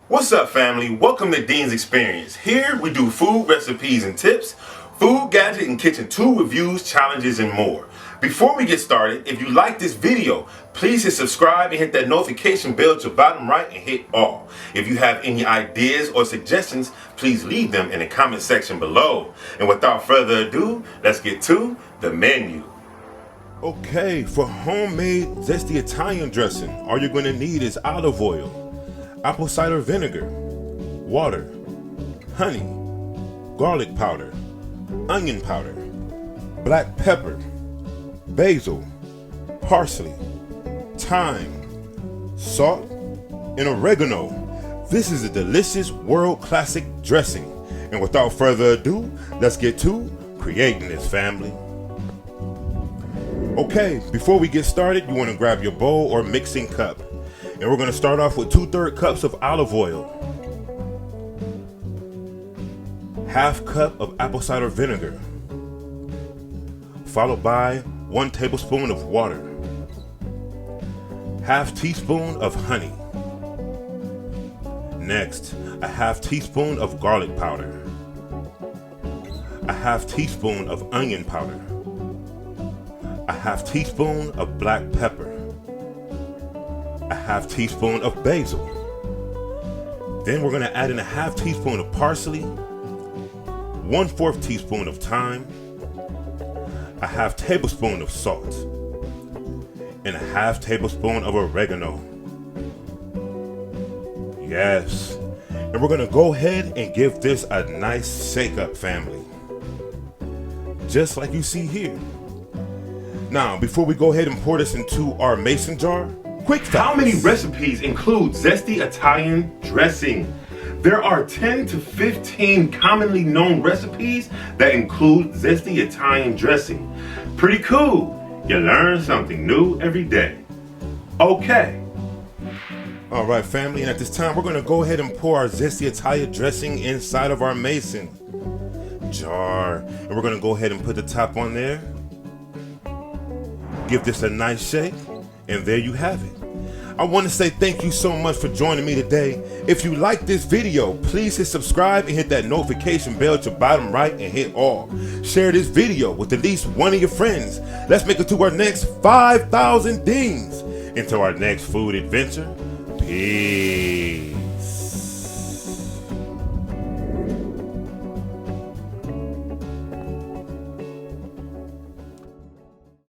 What's up, family? Welcome to Ddins Xperience. Here we do food recipes and tips, food, gadget, and kitchen tool reviews, challenges, and more. Before we get started, if you like this video, please hit subscribe and hit that notification bell at your bottom right and hit all. If you have any ideas or suggestions, please leave them in the comment section below. And without further ado, let's get to the menu. Okay, for homemade zesty Italian dressing, all you're going to need is olive oil, apple cider vinegar, water, honey, garlic powder, onion powder, black pepper, basil, parsley, thyme, salt, and oregano. This is a delicious world classic dressing. And without further ado, let's get to creating this, family. Okay, before we get started, you want to grab your bowl or mixing cup. And we're going to start off with 2/3 cups of olive oil, half cup of apple cider vinegar, followed by 1 tablespoon of water, half teaspoon of honey. Next, a half teaspoon of garlic powder, a half teaspoon of onion powder, a half teaspoon of black pepper, a half teaspoon of basil. Then we're going to add in a half teaspoon of parsley, 1/4 teaspoon of thyme, a half tablespoon of salt, and a half tablespoon of oregano. Yes, and we're going to go ahead and give this a nice shake up, family, just like you see here. Now, before we go ahead and pour this into our mason jar, quick facts. How many recipes include zesty Italian dressing? There are 10 to 15 commonly known recipes that include zesty Italian dressing. Pretty cool. You learn something new every day. Okay. All right, family, and at this time, we're going to go ahead and pour our zesty Italian dressing inside of our mason jar. And we're going to go ahead and put the top on there. Give this a nice shake, and there you have it. I want to say thank you so much for joining me today. If you like this video, please hit subscribe and hit that notification bell at your bottom right and hit all. Share this video with at least one of your friends. Let's make it to our next 5,000 Ddins. Until our next food adventure, peace.